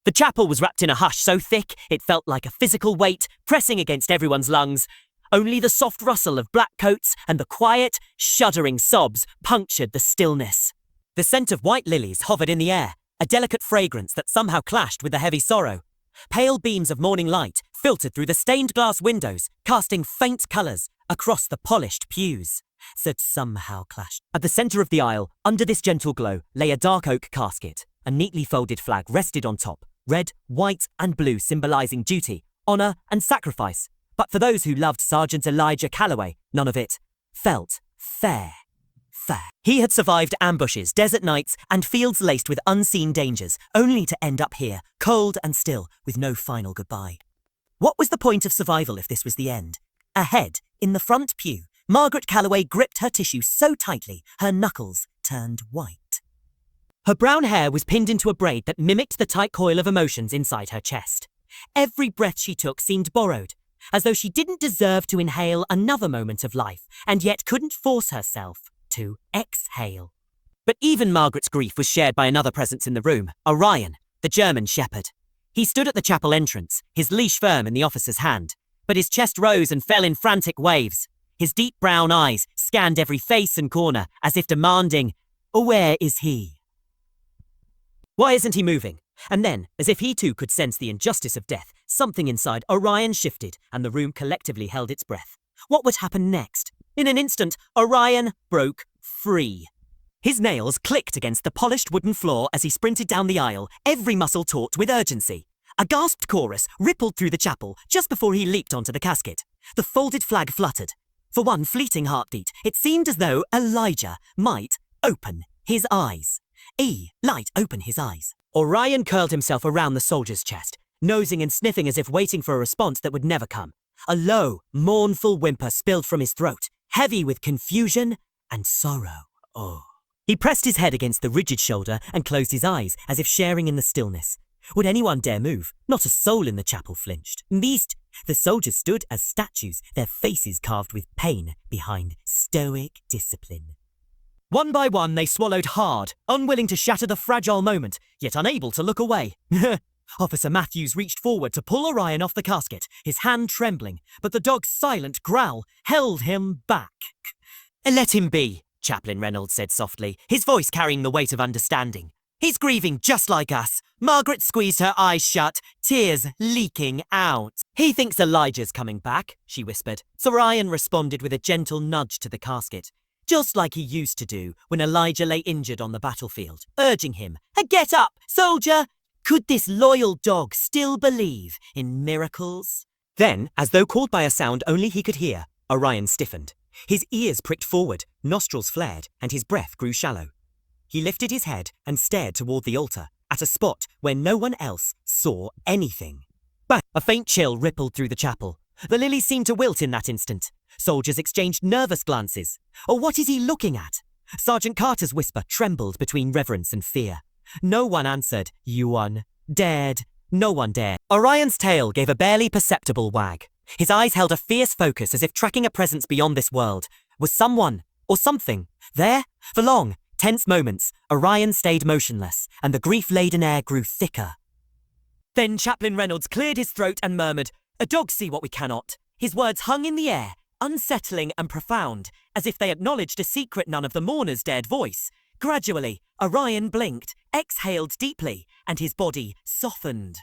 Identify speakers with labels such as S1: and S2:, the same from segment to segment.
S1: The chapel was wrapped in a hush so thick it felt like a physical weight pressing against everyone's lungs. Only the soft rustle of black coats and the quiet, shuddering sobs punctured the stillness. The scent of white lilies hovered in the air, a delicate fragrance that somehow clashed with the heavy sorrow. Pale beams of morning light filtered through the stained glass windows, casting faint colours across the polished pews. That somehow clashed. At the centre of the aisle, under this gentle glow, lay a dark oak casket. A neatly folded flag rested on top, red, white and blue symbolising duty, honour and sacrifice. But for those who loved Sergeant Elijah Calloway, none of it felt fair. He had survived ambushes, desert nights and fields laced with unseen dangers, only to end up here, cold and still, with no final goodbye. What was the point of survival if this was the end? Ahead, in the front pew, Margaret Calloway gripped her tissue so tightly, her knuckles turned white. Her brown hair was pinned into a braid that mimicked the tight coil of emotions inside her chest. Every breath she took seemed borrowed, as though she didn't deserve to inhale another moment of life, and yet couldn't force herself to exhale. But even Margaret's grief was shared by another presence in the room, Orion, the German shepherd. He stood at the chapel entrance, his leash firm in the officer's hand, but his chest rose and fell in frantic waves. His deep brown eyes scanned every face and corner, as if demanding, "Where is he?" Why isn't he moving? And then, as if he too could sense the injustice of death, something inside Orion shifted and the room collectively held its breath. What would happen next? In an instant, Orion broke free. His nails clicked against the polished wooden floor as he sprinted down the aisle, every muscle taut with urgency. A gasped chorus rippled through the chapel just before he leaped onto the casket. The folded flag fluttered. For one fleeting heartbeat, it seemed as though Elijah might open his eyes. Light open his eyes. Orion curled himself around the soldier's chest, nosing and sniffing as if waiting for a response that would never come. A low, mournful whimper spilled from his throat, heavy with confusion and sorrow. He pressed his head against the rigid shoulder and closed his eyes as if sharing in the stillness. Would anyone dare move? Not a soul in the chapel flinched. The soldiers stood as statues, their faces carved with pain behind stoic discipline. One by one, they swallowed hard, unwilling to shatter the fragile moment, yet unable to look away. Officer Matthews reached forward to pull Orion off the casket, his hand trembling, but the dog's silent growl held him back. "Let him be," Chaplain Reynolds said softly, his voice carrying the weight of understanding. "He's grieving just like us." Margaret squeezed her eyes shut, tears leaking out. "He thinks Elijah's coming back," she whispered. So Orion responded with a gentle nudge to the casket, just like he used to do when Elijah lay injured on the battlefield, urging him, "Get up, soldier!" Could this loyal dog still believe in miracles? Then, as though called by a sound only he could hear, Orion stiffened. His ears pricked forward, nostrils flared, and his breath grew shallow. He lifted his head and stared toward the altar, at a spot where no one else saw anything. But a faint chill rippled through the chapel. The lilies seemed to wilt in that instant. Soldiers exchanged nervous glances. What is he looking at? Sergeant Carter's whisper trembled between reverence and fear. No one answered. No one dared. Orion's tail gave a barely perceptible wag. His eyes held a fierce focus as if tracking a presence beyond this world. Was someone, or something, there? For long, tense moments, Orion stayed motionless, and the grief-laden air grew thicker. Then Chaplain Reynolds cleared his throat and murmured, "A dog see what we cannot." His words hung in the air, unsettling and profound, as if they acknowledged a secret none of the mourners dared voice. Gradually, Orion blinked, exhaled deeply, and his body softened.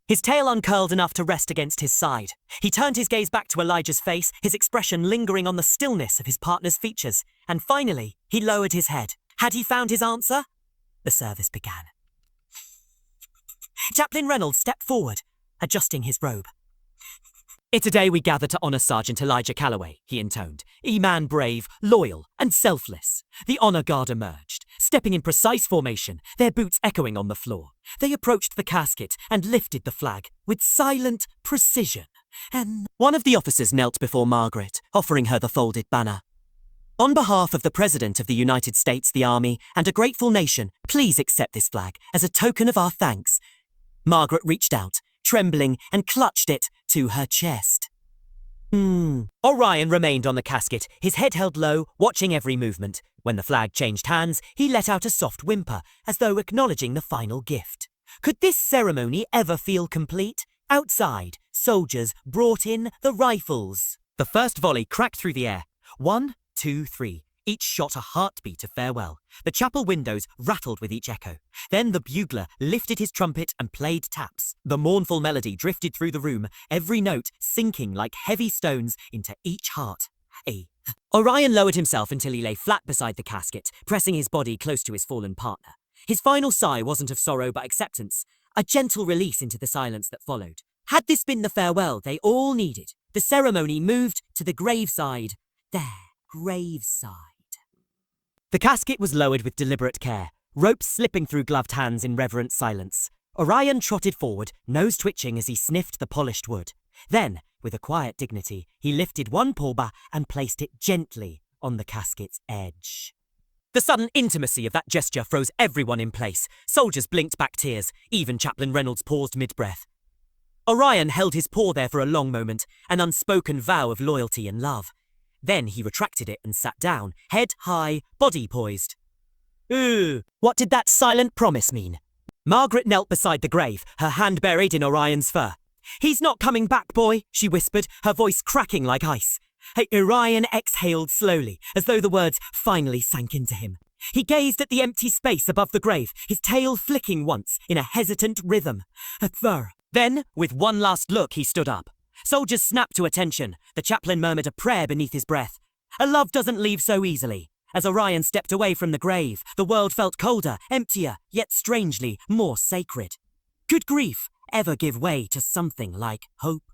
S1: His tail uncurled enough to rest against his side. He turned his gaze back to Elijah's face, his expression lingering on the stillness of his partner's features. And finally, he lowered his head. Had he found his answer? The service began. Chaplain Reynolds stepped forward, adjusting his robe. "It's a day we gather to honour Sergeant Elijah Calloway," he intoned. "A man brave, loyal, and selfless." The honour guard emerged, stepping in precise formation, their boots echoing on the floor. They approached the casket and lifted the flag with silent precision. And one of the officers knelt before Margaret, offering her the folded banner. "On behalf of the President of the United States, the Army, and a grateful nation, please accept this flag as a token of our thanks." Margaret reached out, trembling, and clutched it to her chest. Orion remained on the casket, his head held low, watching every movement. When the flag changed hands, he let out a soft whimper, as though acknowledging the final gift. Could this ceremony ever feel complete? Outside, soldiers brought in the rifles. The first volley cracked through the air. 1, 2, 3. Each shot a heartbeat of farewell. The chapel windows rattled with each echo. Then the bugler lifted his trumpet and played taps. The mournful melody drifted through the room, every note sinking like heavy stones into each heart. Orion lowered himself until he lay flat beside the casket, pressing his body close to his fallen partner. His final sigh wasn't of sorrow but acceptance, a gentle release into the silence that followed. Had this been the farewell they all needed, the ceremony moved to the graveside. Their graveside. The casket was lowered with deliberate care, ropes slipping through gloved hands in reverent silence. Orion trotted forward, nose twitching as he sniffed the polished wood. Then, with a quiet dignity, he lifted one paw and placed it gently on the casket's edge. The sudden intimacy of that gesture froze everyone in place. Soldiers blinked back tears. Even Chaplain Reynolds paused mid-breath. Orion held his paw there for a long moment, an unspoken vow of loyalty and love. Then he retracted it and sat down, head high, body poised. What did that silent promise mean? Margaret knelt beside the grave, her hand buried in Orion's fur. "He's not coming back, boy," she whispered, her voice cracking like ice. Orion exhaled slowly, as though the words finally sank into him. He gazed at the empty space above the grave, his tail flicking once in a hesitant rhythm. Then, with one last look, he stood up. Soldiers snapped to attention. The chaplain murmured a prayer beneath his breath. A love doesn't leave so easily. As Orion stepped away from the grave, the world felt colder, emptier, yet strangely more sacred. Could grief ever give way to something like hope?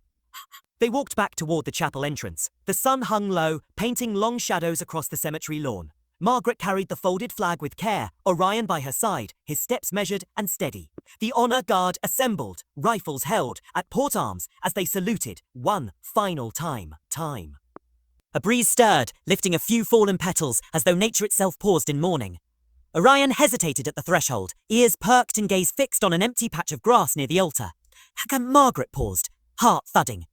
S1: They walked back toward the chapel entrance. The sun hung low, painting long shadows across the cemetery lawn. Margaret carried the folded flag with care, Orion by her side, his steps measured and steady. The honor guard assembled, rifles held, at port arms as they saluted one final time. A breeze stirred, lifting a few fallen petals as though nature itself paused in mourning. Orion hesitated at the threshold, ears perked and gaze fixed on an empty patch of grass near the altar. Margaret paused, heart thudding.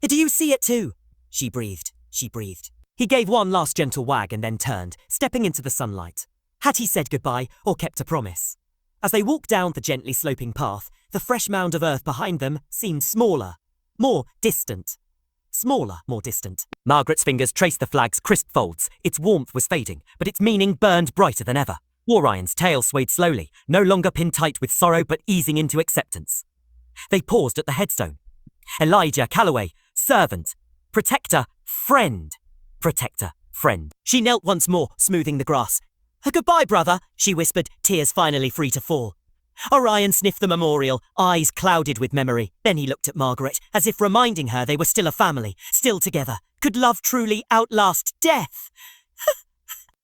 S1: "Do you see it too?" She breathed. He gave one last gentle wag and then turned, stepping into the sunlight. Had he said goodbye or kept a promise? As they walked down the gently sloping path, the fresh mound of earth behind them seemed smaller, more distant. Margaret's fingers traced the flag's crisp folds. Its warmth was fading, but its meaning burned brighter than ever. Orion's tail swayed slowly, no longer pinned tight with sorrow but easing into acceptance. They paused at the headstone. Elijah Calloway, servant, protector, friend. She knelt once more, smoothing the grass. "Goodbye, brother," she whispered, tears finally free to fall. Orion sniffed the memorial, eyes clouded with memory. Then he looked at Margaret, as if reminding her they were still a family, still together. Could love truly outlast death?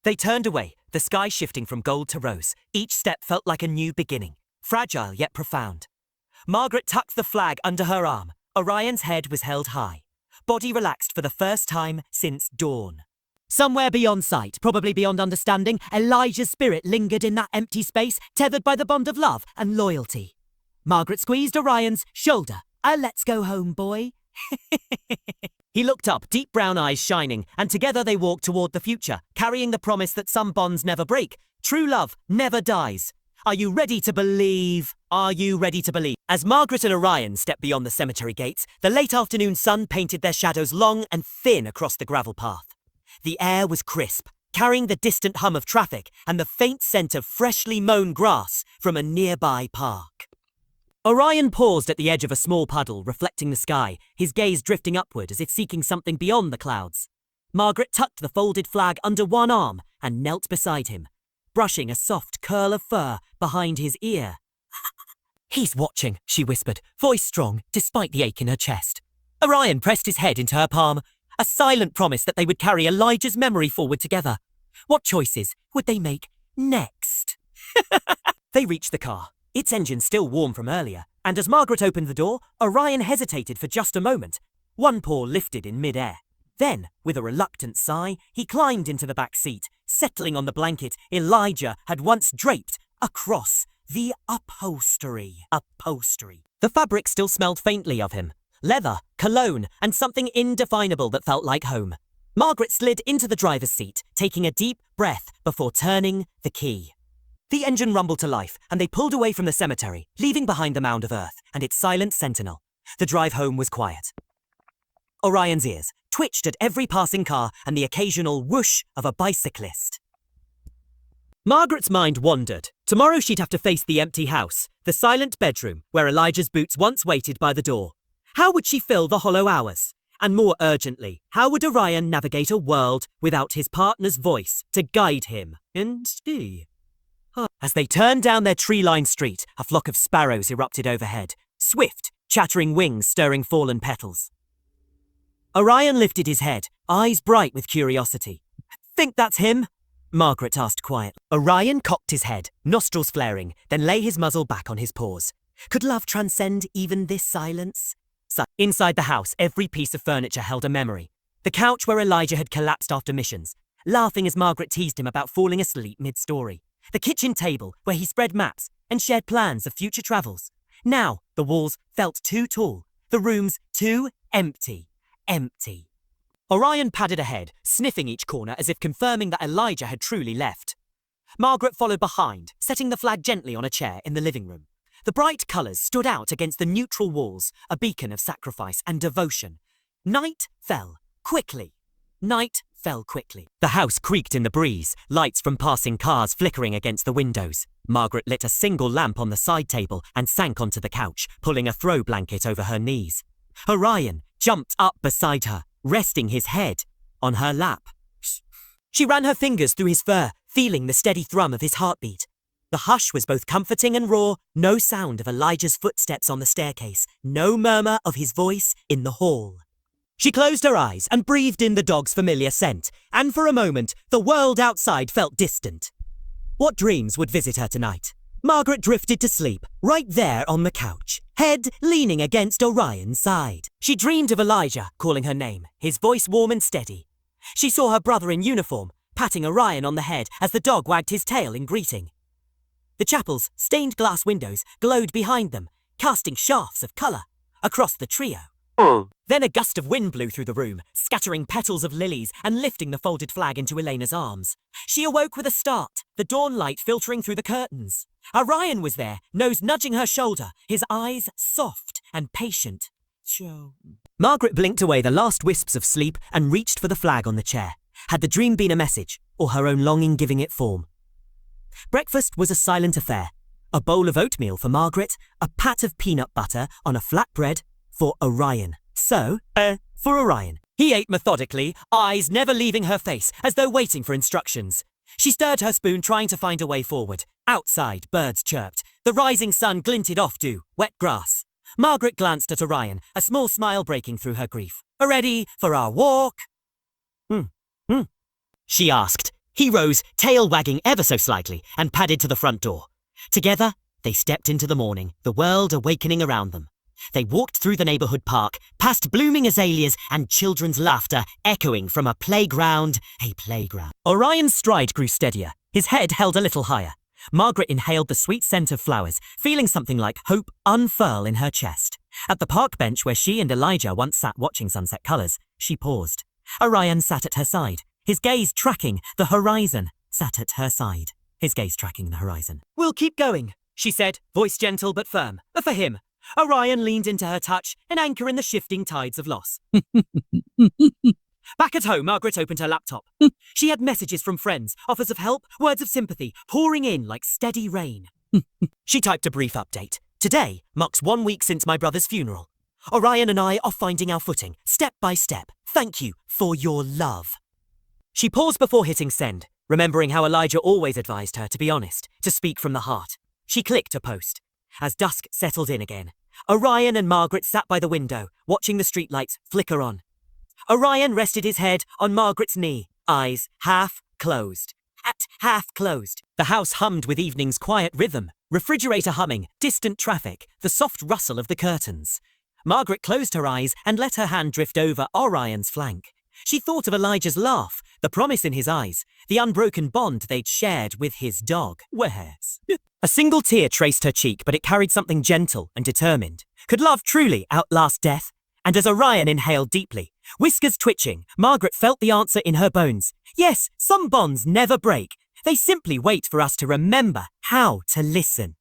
S1: They turned away, the sky shifting from gold to rose. Each step felt like a new beginning, fragile yet profound. Margaret tucked the flag under her arm. Orion's head was held high. Body relaxed for the first time since dawn. Somewhere beyond sight, probably beyond understanding, Elijah's spirit lingered in that empty space, tethered by the bond of love and loyalty. Margaret squeezed Orion's shoulder. "Let's go home, boy." He looked up, deep brown eyes shining, and together they walked toward the future, carrying the promise that some bonds never break. True love never dies. Are you ready to believe? As Margaret and Orion stepped beyond the cemetery gates, the late afternoon sun painted their shadows long and thin across the gravel path. The air was crisp, carrying the distant hum of traffic and the faint scent of freshly mown grass from a nearby park. Orion paused at the edge of a small puddle, reflecting the sky, his gaze drifting upward as if seeking something beyond the clouds. Margaret tucked the folded flag under one arm and knelt beside him, brushing a soft curl of fur behind his ear. "He's watching," she whispered, voice strong, despite the ache in her chest. Orion pressed his head into her palm, a silent promise that they would carry Elijah's memory forward together. What choices would they make next? They reached the car, its engine still warm from earlier, and as Margaret opened the door, Orion hesitated for just a moment. One paw lifted in mid-air. Then, with a reluctant sigh, he climbed into the back seat, settling on the blanket Elijah had once draped across the upholstery. The fabric still smelled faintly of him. Leather, cologne, and something indefinable that felt like home. Margaret slid into the driver's seat, taking a deep breath before turning the key. The engine rumbled to life, and they pulled away from the cemetery, leaving behind the mound of earth and its silent sentinel. The drive home was quiet. Orion's ears twitched at every passing car and the occasional whoosh of a bicyclist. Margaret's mind wandered. Tomorrow she'd have to face the empty house, the silent bedroom where Elijah's boots once waited by the door. How would she fill the hollow hours? And more urgently, how would Orion navigate a world without his partner's voice to guide him? And she... As they turned down their tree-lined street, a flock of sparrows erupted overhead, swift, chattering wings stirring fallen petals. Orion lifted his head, eyes bright with curiosity. "Think that's him?" Margaret asked quietly. Orion cocked his head, nostrils flaring, then lay his muzzle back on his paws. Could love transcend even this silence? Inside the house, every piece of furniture held a memory. The couch where Elijah had collapsed after missions, laughing as Margaret teased him about falling asleep mid-story. The kitchen table where he spread maps and shared plans of future travels. Now, the walls felt too tall, the rooms too empty. Empty. Orion padded ahead, sniffing each corner as if confirming that Elijah had truly left. Margaret followed behind, setting the flag gently on a chair in the living room. The bright colours stood out against the neutral walls, a beacon of sacrifice and devotion. Night fell quickly. Night fell quickly. The house creaked in the breeze, lights from passing cars flickering against the windows. Margaret lit a single lamp on the side table and sank onto the couch, pulling a throw blanket over her knees. Orion jumped up beside her, resting his head on her lap. She ran her fingers through his fur, feeling the steady thrum of his heartbeat. The hush was both comforting and raw, no sound of Elijah's footsteps on the staircase, no murmur of his voice in the hall. She closed her eyes and breathed in the dog's familiar scent, and for a moment, the world outside felt distant. What dreams would visit her tonight? Margaret drifted to sleep, right there on the couch, head leaning against Orion's side. She dreamed of Elijah calling her name, his voice warm and steady. She saw her brother in uniform, patting Orion on the head as the dog wagged his tail in greeting. The chapel's stained glass windows glowed behind them, casting shafts of colour across the trio. Then a gust of wind blew through the room, scattering petals of lilies and lifting the folded flag into Elena's arms. She awoke with a start, the dawn light filtering through the curtains. Orion was there, nose nudging her shoulder, his eyes soft and patient. Margaret blinked away the last wisps of sleep and reached for the flag on the chair. Had the dream been a message, or her own longing giving it form? Breakfast was a silent affair. A bowl of oatmeal for Margaret, a pat of peanut butter on a flatbread for Orion. For Orion. He ate methodically, eyes never leaving her face, as though waiting for instructions. She stirred her spoon, trying to find a way forward. Outside, birds chirped. The rising sun glinted off dew, wet grass. Margaret glanced at Orion, a small smile breaking through her grief. "Ready for our walk?" She asked. He rose, tail wagging ever so slightly, and padded to the front door. Together, they stepped into the morning, the world awakening around them. They walked through the neighbourhood park, past blooming azaleas and children's laughter echoing from a playground. Orion's stride grew steadier, his head held a little higher. Margaret inhaled the sweet scent of flowers, feeling something like hope unfurl in her chest. At the park bench where she and Elijah once sat watching sunset colours, she paused. Orion sat at her side, his gaze tracking the horizon. "We'll keep going," she said, voice gentle but firm. For him. Orion leaned into her touch, an anchor in the shifting tides of loss. Back at home, Margaret opened her laptop. She had messages from friends, offers of help, words of sympathy, pouring in like steady rain. She typed a brief update. "Today marks 1 week since my brother's funeral. Orion and I are finding our footing, step by step. Thank you for your love." She paused before hitting send, remembering how Elijah always advised her to be honest, to speak from the heart. She clicked a post. As dusk settled in again, Orion and Margaret sat by the window, watching the streetlights flicker on. Orion rested his head on Margaret's knee, eyes half closed. The house hummed with evening's quiet rhythm, refrigerator humming, distant traffic, the soft rustle of the curtains. Margaret closed her eyes and let her hand drift over Orion's flank. She thought of Elijah's laugh, the promise in his eyes, the unbroken bond they'd shared with his dog. Where's? A single tear traced her cheek, but it carried something gentle and determined. Could love truly outlast death? And as Orion inhaled deeply, whiskers twitching, Margaret felt the answer in her bones. Yes, some bonds never break. They simply wait for us to remember how to listen.